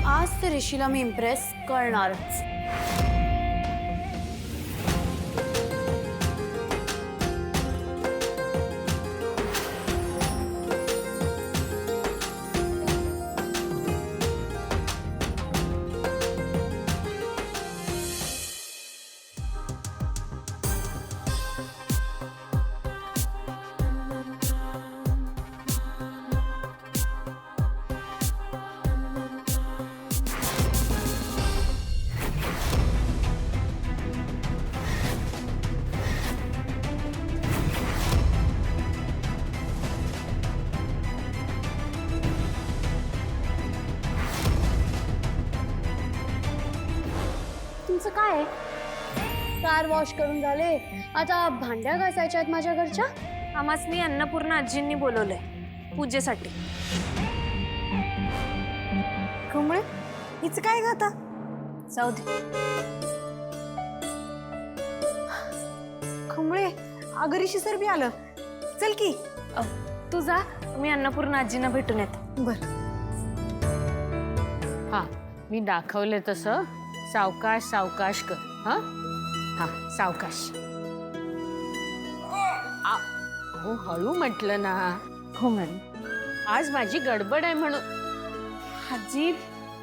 आज ते ऋषीला मी इम्प्रेस करणारच. तुमचं काय आहे? कार वॉश करून झाले, आता भांड्या घासायच्या आहेत माझ्या घरच्या. आमासनी अन्नपूर्णा आजींनी बोलवलंय पूजेसाठी. कमळे हिचं काय ग आता? जाऊ दे. कमळे अगं ऋषी सर बी आलं, चल की. तू जा, मी अन्नपूर्णा आजींना भेटून येते. बर. हा मी दाखवले तसं सावकाश सावकाश कर. हा हा सावकाश. हो हळू म्हटलं ना. हो मॅडम. आज माझी गडबड आहे म्हणून. आजी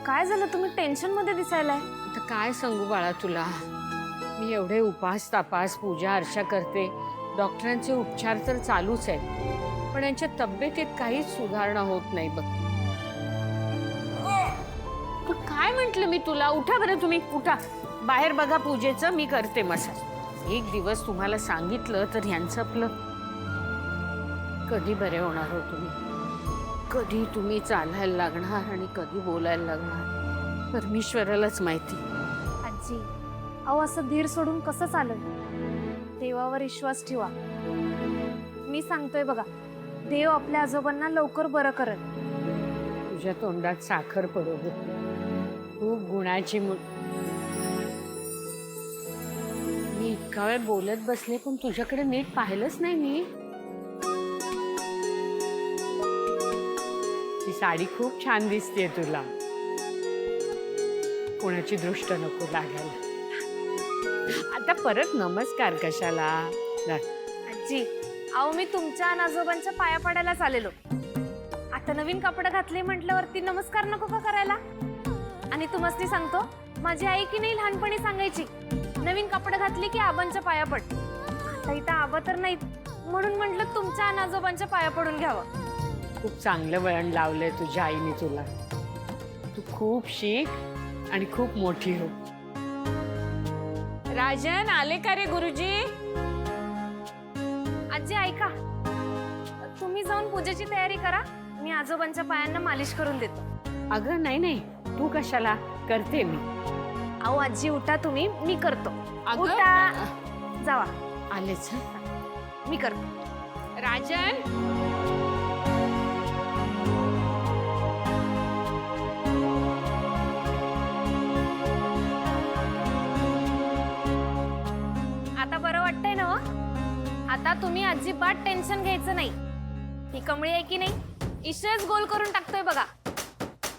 काय झालं, तुम्ही टेन्शन मध्ये दिसायलाय. आता काय सांगू बाळा तुला, मी एवढे उपास तापास पूजा अर्चा करते, डॉक्टरांचे उपचार तर चालूच आहेत, पण यांच्या तब्येतीत काहीच सुधारणा होत नाही बघ. काय म्हंटल मी तुला, उठा बरं तुम्ही, उठा बाहेर बघा पूजेचं, मी करते मसाज. एक दिवस तुम्हाला सांगितलं तर ह्यांचं आपलं कधी बरे होणार हो तुम्ही, कधी तुम्ही चालायला लागणार आणि कधी बोलायला लागणार परमेश्वरालाच माहिती. आजी अहो असं धीर सोडून कसं चालेल. देवावर विश्वास ठेवा. मी सांगतोय बघा, देव आपल्या आजोबांना लवकर बरं करल. तुझ्या तोंडात साखर पडू दे. खूप गुणाची मी इतका वेळ बोलत बसले पण तुझ्याकडे नीट पाहिलंच नाही मी. ही साडी खूप छान दिसतेय तुला. कोणाची दृष्ट नको लागायला. आता परत नमस्कार कशाला. आजी अहो मी तुमच्या आणि आजोबांच्या पाया पडायला चालेलो. आता नवीन कपडे घातले म्हटल्यावरती नमस्कार नको का करायला. आणि तुम्हाला सांगतो, माझी आई की नाही लहानपणी सांगायची, नवीन कपडे घातली की आबांच्या पाया पड. आता इथं आबा तर नाहीत म्हणून म्हटलं तुमच्या आणि आजोबांच्या पाया पडून घ्यावं. खूप चांगलं वळण लावलंय तुझ्या आईने तुला. तू खूप शिक आणि खूप मोठी हो. राजन आले का रे गुरुजी. आजी ऐका, तुम्ही जाऊन पूजेची तयारी करा, मी आजोबांच्या पायांना मालिश करून देतो. अगं नाही नाही, तू कशाला, करते मी. अहो आजी उठा तुम्ही, मी करतो. अगं, उठा जावा. आलेच. मी करतो. राजन आता बरं वाटतंय ना. आता तुम्ही अजिबात टेन्शन घ्यायचं नाही. ही कमळी आहे की नाही, ईश्वरच गोल करून टाकतोय बघा.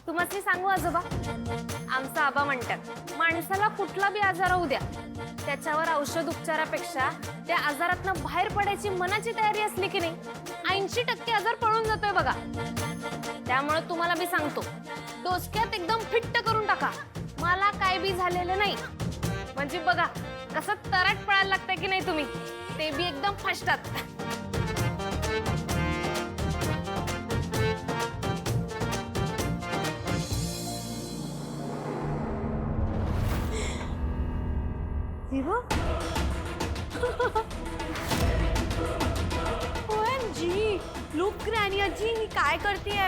तुम्हाला सांगू आजोबा, आमचा आबा म्हणतात माणसाला कुठला बी आजार होऊ द्या, त्याच्यावर औषध उपचारापेक्षा त्या आजारातनं बाहेर पडायची मनाची तयारी असली की नाही, 80% आजार पळून जातोय बघा. त्यामुळे तुम्हाला बी सांगतो, डोसक्यात एकदम फिट्ट करून टाका, मला काय बी झालेलं नाही. म्हणजे बघा कसं तराट पळायला लागतंय की नाही तुम्ही, ते बी एकदम फास्टात. OMG, लुक ग्रॅनी आजी, ही काय करतेय.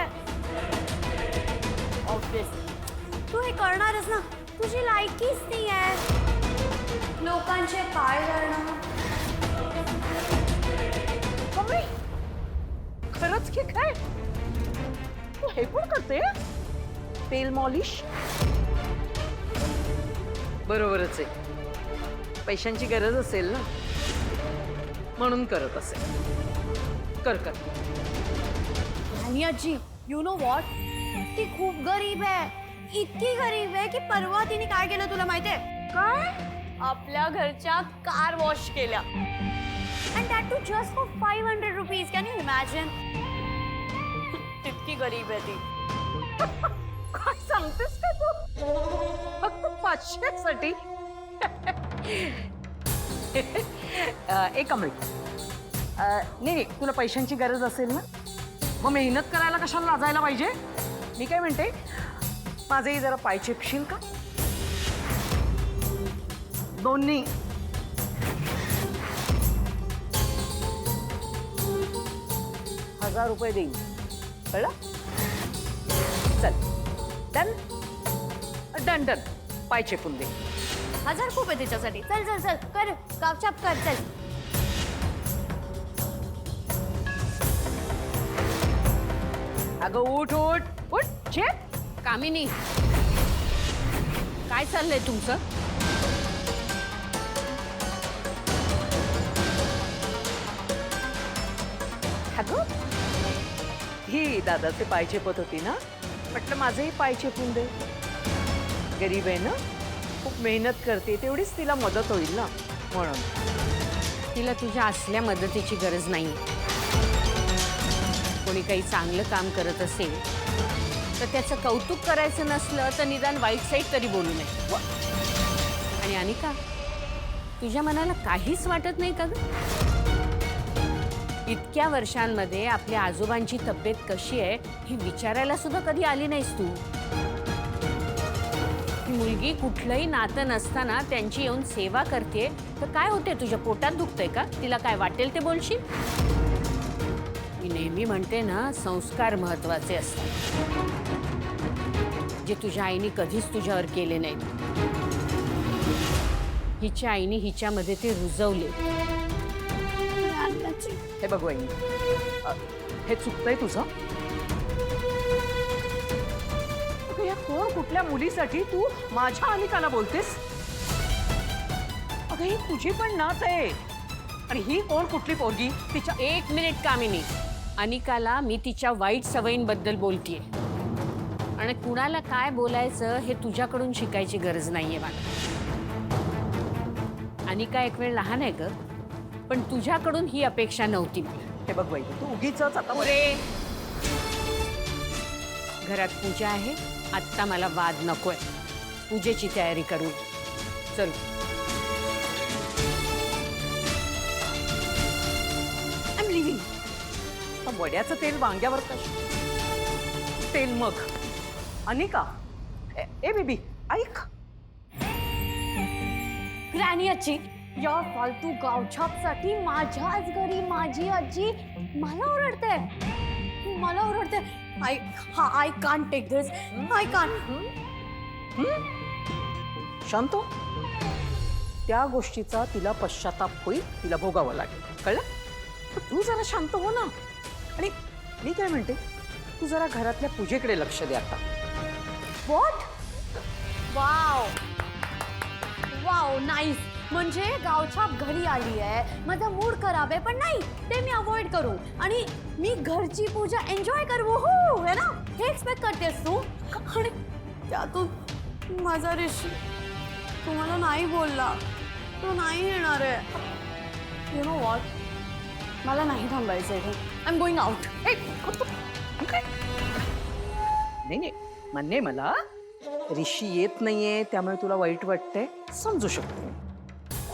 तू हे करणारच ना, तुझी लायकीच नाही आहे. लोकांचे पाय धरणं. मम्मी खरंच की काय, तू हे पण करते. तेल मॉलिश बरोबरच आहे. पैशांची गरज असेल ना, म्हणून करत असेल. कर कर. आणि आजी यू नो वॉट, ती खूप गरीब आहे. इतकी गरीब आहे की परवा तिने काय केलं तुला माहितीये? काय? आपल्या घरच्या कार वॉश केल्या. And that too just for 500 rupees. Can you imagine? इतकी गरीब आहे ती. काय सांगतेस का तू? फक्त 500 साठी? एक कमळी, नाही तुला पैशांची गरज असेल ना, मग मेहनत करायला कशाला लाजायला पाहिजे? मी काय म्हणते, माझेही जरा पाय चेपशील का? दोन्ही. ₹1000 देईन, कळलं? चल डन डन डन. पाय चेपून दे. 1000 खूप आहे तिच्यासाठी. चल चल चल कर, कापछाप कर. चल. अगं उठ उठ उठ. चेप. कामिनी, काय चाललंय तुमचं? अगं ही दादाचे पाय चेपत होती ना, म्हटलं माझेही पाय चेपून दे. गरीब आहे ना, खूप मेहनत करते, तेवढीच तिला मदत होईल ना म्हणून. तिला तुझ्या असल्या मदतीची गरज नाही. कोणी काही चांगलं काम करत असेल तर त्याचं कौतुक करायचं नसलं तर निदान वाईट साईड तरी बोलू नये. आणि अनिका, तुझ्या मनाला काहीच वाटत नाही का ग? इतक्या वर्षांमध्ये आपल्या आजोबांची तब्येत कशी आहे ही विचारायला सुद्धा कधी आली नाहीस तू. ही मुलगी कुठलंही नातं नसताना त्यांची येऊन सेवा करते तर काय होते? तुझ्या पोटात दुखतंय का? तिला काय वाटेल ते बोलशील? मी नेहमी म्हणते ना, संस्कार महत्वाचे असतात, जे तुझ्या आईने कधीच तुझ्यावर केले नाहीत. हिच्या आईने हिच्यामध्ये ते रुजवले. हे बघ वहिनी, हे चुकतंय तुझं. अगं या कोण कुठल्या मुलीसाठी तू माझ्या अनिकाला बोलतेस? अगं ही तुझी पण नात आहे, आणि ही कोण कुठली पोरगी? तिच्या 1 मिनिट कामिनी. अनिकाला मी तिच्या वाईट सवयींबद्दल बोलतीये, आणि कुणाला काय बोलायचं हे तुझ्याकडून शिकायची गरज नाहीये मला. अनिका एक वेळ लहान आहे ग, पण तुझ्याकडून ही अपेक्षा नव्हती मला. हे बघ वहिनी, तू उगीच आता पुरे. घरात पूजा आहे, आत्ता मला वाद नकोय. पूजेची तयारी करू. चल. I am leaving. वड्याचं तेल वांग्यावर कशी? तेल मग. अनिका, ए बेबी ऐक. ग्रॅनी आजी, या फालतू गावछापसाठी माझ्याच घरी माझी आजी मला ओरडते. मला ओरडते. I can't take this. I can't. शांत हो. त्या गोष्टीचा तिला पश्चाताप होईल, तिला भोगावं लागेल, कळलं? पण तू जरा शांत हो ना. आणि मी काय म्हणते, तू जरा घरातल्या पूजेकडे लक्ष दे आता. व्हॉट? Wow wow, nice. म्हणजे गावछाप घरी आली आहे, माझा मूड खराब आहे, पण नाही, ते मी अवॉइड करू आणि मी घरची पूजा एन्जॉय करू. हो है ना, हे एक्सपेक्ट करतेस तू. आणि त्यातून माझा ऋषी तुम्हाला नाही बोलला, तो नाही येणार आहे. यु नो व्हॉट, मला नाही थांबायचं आहे. I am going out. नाही नाही, मान्य आहे मला, ऋषी येत नाहीये त्यामुळे तुला वाईट वाटतंय, समजू शकते.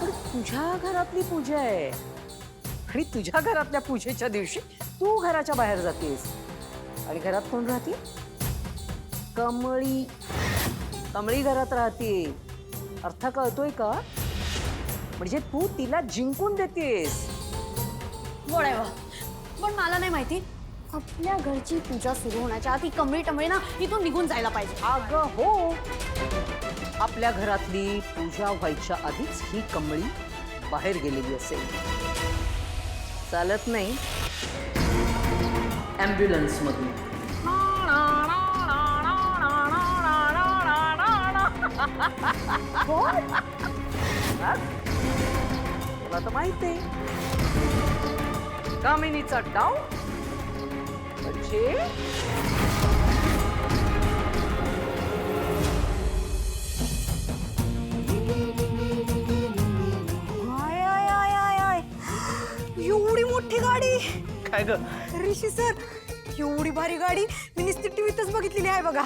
पण तुझ्या घरातली पूजा आहे, आणि तुझ्या घरातल्या पूजेच्या दिवशी तू घराच्या बाहेर जातेस, आणि घरात कोण राहते? कमळी. कमळी घरात राहते. अर्थ कळतोय का? म्हणजे तू तिला जिंकून देतेस. पण मला नाही माहिती, आपल्या घरची पूजा सुरू होण्याच्या आधी कमळी टमळी ना इथून निघून जायला पाहिजे. अगं हो, आपल्या घरातली पूजा व्हायच्या आधीच ही कमळी बाहेर गेलेली असेल. चालत नाही ॲम्ब्युलन्स मधून. तुला तर माहित आहे, कामिनीचा डाव म्हणजे काय ग? ऋषी सर, एवढी भारी गाडी मी नुसती टीव्हीतच बघितलेली आहे बघा.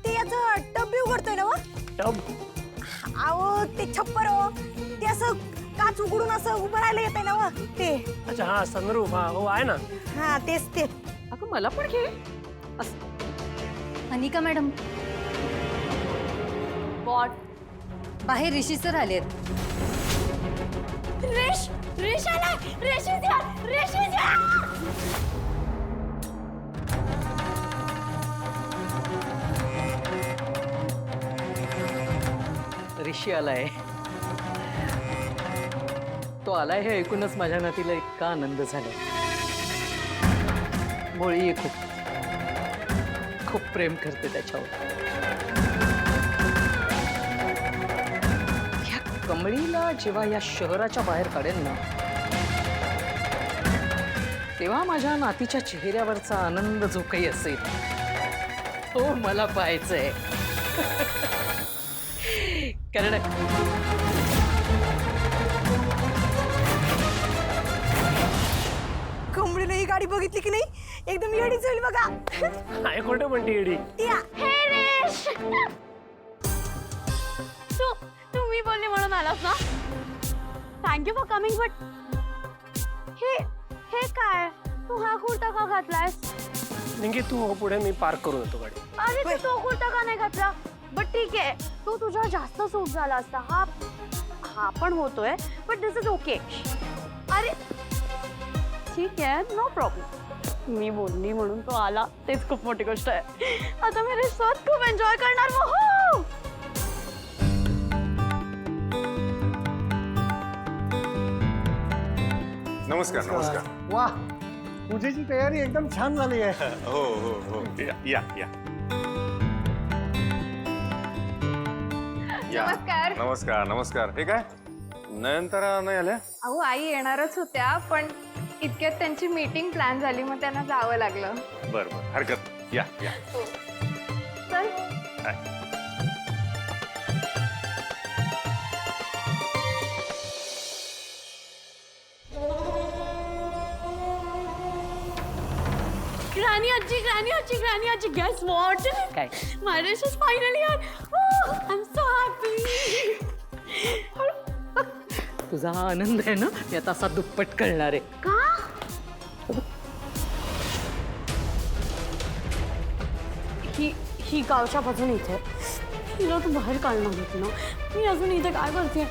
ते याचं टब बी उघडतोय ना व? टब? अहो ते छप्पर हो, ते असं काच उघडून असं उभं राहायला येतंय ना व ते. अच्छा हा सनरूफ, हा हो आहे ना. हा तेच ते. अगं मला पण घे. Anika madam, what? बाहेर ऋषी सर आलेत. रेश आलाय. रेश ऋषी आलाय. तो आलाय हे ऐकूनच माझ्या नातीला इतका आनंद झाला. भोळी आहे खूप, खूप प्रेम करते त्याच्यावर. ह्या कमळीला जेव्हा या शहराच्या बाहेर काढेल ना, तेव्हा माझ्या नातीच्या चेहऱ्यावरचा आनंद जो काही असेल तो मला पाहायचंय. कारण कमळीने ही गाडी बघितली की नाही, एकदम येडी झाली बघा. काय खोटं म्हणते एडी? हे रेश, तुम्ही बोलले म्हणून आलास ना. Thank you for coming. बट हे काय, तू हा कुर्ता का घातलायस? निंगे तू हो पुढे, मी पार्क करून येतो गाडी. अरे तू तो कुर्ता का नाही घातला? बट ठीक आहे, तो तुझ्या जास्त सूट झाला असता. हा पण होतोय, बट दिस इज ओके. अरे ठीक आहे, नो प्रॉब्लेम. मी बोलली म्हणून तो आला, तेच खूप मोठी गोष्ट आहे. आता मी रिसॉर्ट खूप एन्जॉय करणार. हो नमस्कार नमस्कार. वा, पूजेची तयारी एकदम छान झाली आहे. हो हो हो या या या या. नमस्कार. नमस्कार नमस्कार. हे काय नयनतारा नाही आल्या? अहो आई येणारच होत्या, पण इतक्यात त्यांची मीटिंग प्लॅन झाली, मग त्यांना जावं लागलं. बरं बरं हरकत नाही. या या. चल. ग्रॅनी आजी, guess what? काय? My dish is finally here. Oh, I'm so happy. तुझा हा आनंद आहे ना, मी आता असा दुप्पट करणार आहे. ही गावच्या बाजून इथे. हिला तू बाहेर काढणार होती ना, मी अजून इथे काय करते?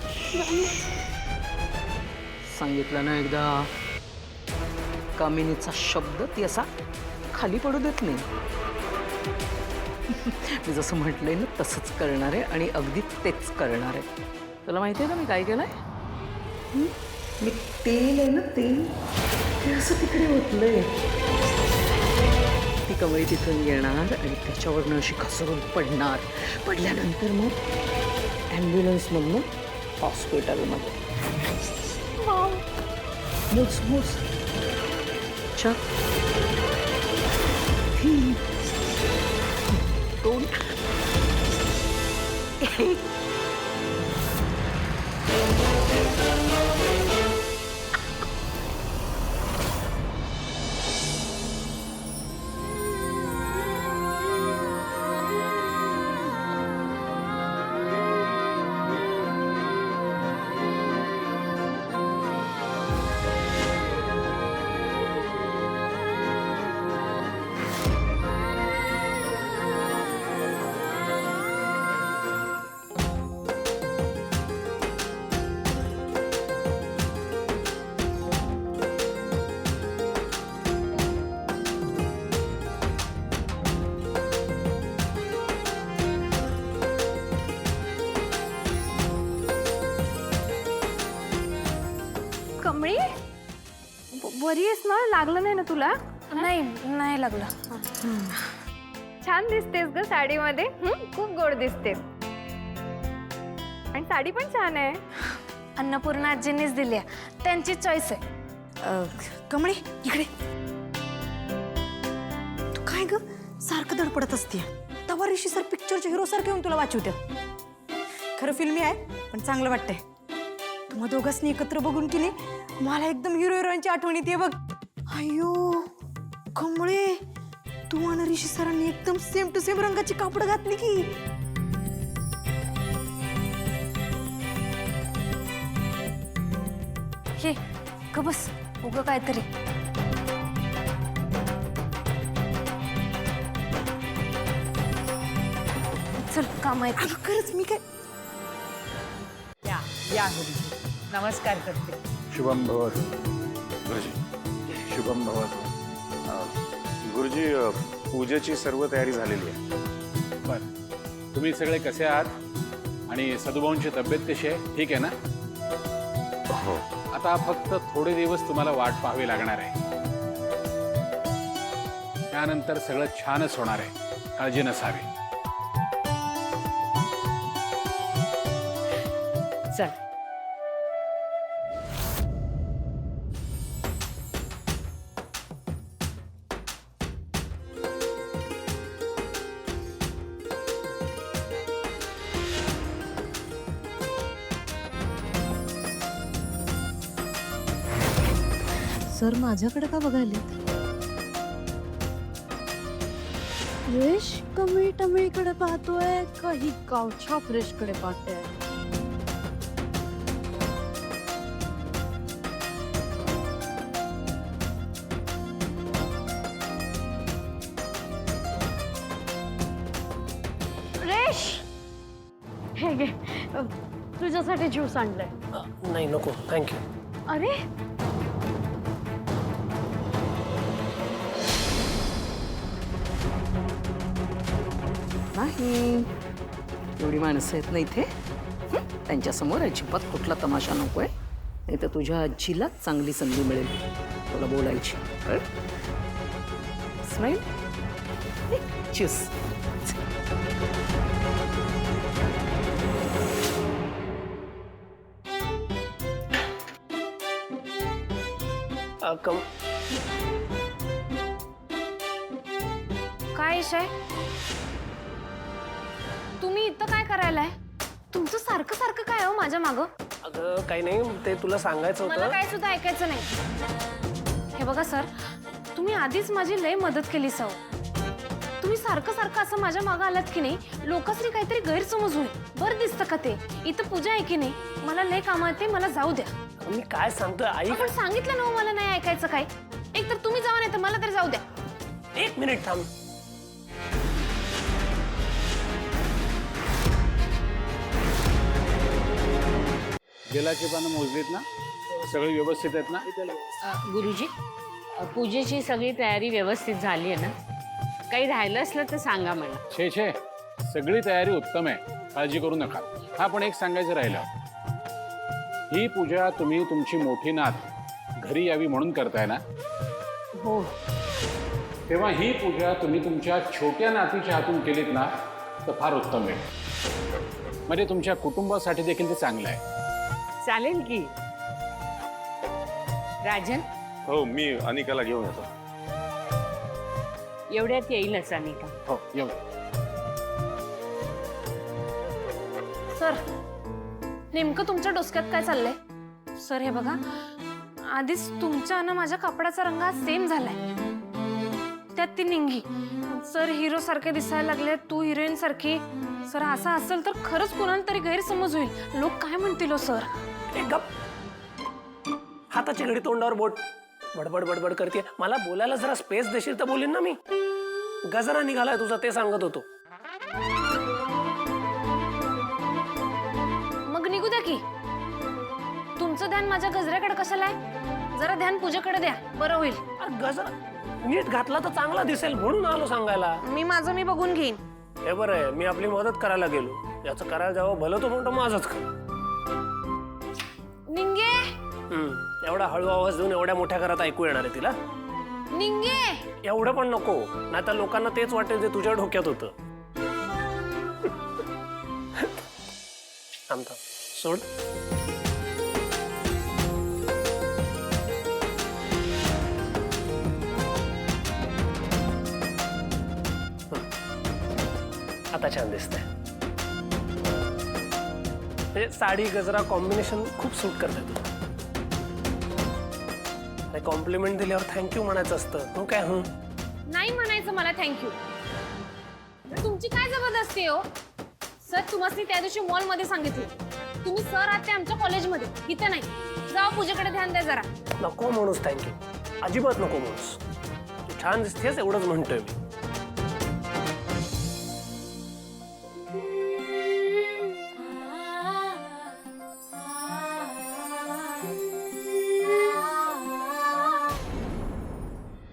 सांगितलं ना एकदा, कामिनीचा शब्द ती असा खाली पडू देत नाही. मी जसं म्हटलंय ना तसंच करणार आहे आणि अगदी तेच करणार आहे. तुला माहिती आहे का मी काय केलंय? मी तेल आहे ना, तेल ते असं तिकडे ओतलंय. ती कमळी तिथून येणार आणि त्याच्यावरनं अशी घसरून पडणार. पडल्यानंतर मग ॲम्ब्युलन्समधनं हॉस्पिटलमध्ये. मुस मुस. अच्छा. दोन. कमळी, बरी आहेस ना? लागलं नाही ना तुला? नाही लागलं. छान दिसतेस ग साडीमध्ये. खूप गोड दिसतेस. आणि साडी पण छान आहे. अन्नपूर्णा आजींनीच दिली, त्यांची चॉईस आहे. कमळी इकडे. तू काय ग सारखं धडपडत असते? तवा ऋषी सर पिक्चरच्या हिरो सारखे येऊन तुला वाचवत्यात. खरं फिल्मी आहे पण चांगलं वाटतंय. तुम्हा दोघांनी एकत्र बघून की नाही, मला एकदम हिरो हिरोईनची आठवण येते बघ. अयो कमळे, तू आणि ऋषी सरांनी एकदम सेम टू सेम रंगाची कापड घातली की. हे ग बस उगं काहीतरी. चल काम आहे. अगं खरंच मी काय या गुरुजी, नमस्कार करते. शुभम भवतु गुरुजी, शुभम भवतु. गुरुजी, पूजेची सर्व तयारी झालेली आहे. बरं, तुम्ही सगळे कसे आहात आणि सदुभाऊंची तब्येत कशी आहे? ठीक आहे ना? हो. आता फक्त थोडे दिवस तुम्हाला वाट पाहावी लागणार आहे. त्यानंतर सगळं छानच होणार आहे, काळजी नसावी. चल. सर माझ्याकडे का बघायले? फ्रेश कमी टमीकडे पाहतोय का ही गावच्या फ्रेशकडे पाहतोय? फ्रेश, हे घे, तुझ्यासाठी ज्यूस आणलाय. नाही नको, थँक्यू. अरे नाही, एवढी माणसं आहेत ना इथे. त्यांच्यासमोर अजिबात कुठला तमाशा नकोय, नाही तर तुझ्या आजीलाच चांगली संधी मिळेल तुला बोलायची. Smile, choose. काय इशय? तुम्ही इथं काय करायलाय? तुमचं सारखं सारखं काय हो माझ्या मागं? अगं काही नाही, ते तुला सांगायचं मला होतं. काय सुद्धा ऐकायचं नाही. हे बघा सर, तुम्ही आधीच माझी लय मदत केली सर. तुम्ही सारखं सारखं असं माझ्या मागं आलात की नाही, लोकांनी काहीतरी गैरसमज होईल. बरं दिसतं का ते? इथं पूजा आहे की नाही, मला लय कामं आहे, ते मला जाऊ द्या. मी काय सांगतोय आई. आपण सांगितलं ना हो, मला नाही ऐकायचं काय. एक तर तुम्ही जावा, नाही तर मला तरी जाऊ द्या. एक मिनिट थांब. बेलाची पानं मोजलीत ना? सगळी व्यवस्थित आहेत ना? गुरुजी, पूजेची सगळी तयारी व्यवस्थित झाली आहे ना? काही राहिलं असलं तर सांगा मला. छे छे, सगळी तयारी उत्तम आहे, काळजी करू नका. हा, पण एक सांगायचं राहिलं, ही पूजा तुम्ही तुमची मोठी नात घरी यावी म्हणून करताय ना? हो. तेव्हा ही पूजा तुम्ही तुमच्या छोट्या नातीच्या हातून केलीत ना, तर फार उत्तम आहे. म्हणजे तुमच्या कुटुंबासाठी देखील ते चांगलं आहे. चालेल की. राजन, हो, मी अनिकाला घेऊन येतो. एवढ्यात येईलच अनिका. हो, येऊ. सर, नेमकं तुमच्या डोसक्यात काय चाललंय? सर हे बघा, आधीच तुमच्या आणि माझ्या कपड्याचा रंग सेम झालाय. त्यात ती निंगी. सर हिरो सारखे दिसायला लागले, तू हिरोईन सारखी. सर असं असेल तर खरंच कुणाला तरी गैरसमज होईल. लोक काय म्हणतील हो सर? एक गप. हाताची घडी तोंडावर बोट, बडबड बडबड करते. मला बोलायला जरा स्पेस देशील तर बोलीन ना मी. गजरा निघालाय तुझा, ते सांगत होतो. मग निघू द्या की. तुमचं ध्यान माझ्या गजऱ्याकडे कशाला आहे? जरा ध्यान पूजेकडे द्या, बरं होईल. अरे गजरा नीट घातला तर चांगला दिसेल म्हणून आलो सांगायला. मी माझं मी बघून घेईन. हे बरं आहे, मी आपली मदत करायला गेलो. याचं करायला जावं भलं तो म्हणतो माझंच. निंगे, एवढा हळू आवाज देऊन एवढ्या मोठ्या घरात ऐकू येणार आहे तिला? निंगे. एवढं पण नको, नाहीतर लोकांना तेच वाटेल जे तुझ्या डोक्यात होतं. थांब थांब, सोड. आता छान दिसतंय. हे साडी गजरा कॉम्बिनेशन खूप सूट करते तुला. कॉम्प्लिमेंट दिल्यावर थँक्यू म्हणायचं असतं तू काय नाही म्हणायचं मला थँक्यू. तुमची काय जबरदस्ती आहे हो? सर तुम्हाला त्या दिवशी मॉलमध्ये सांगितलं तुम्ही सर आहात ते आमच्या कॉलेजमध्ये, इथे नाही. जावा पूजेकडे ध्यान द्या जरा. नको म्हणूस थँक्यू, अजिबात नको म्हणूस. तू छान दिसतेस एवढंच म्हणतोय मी.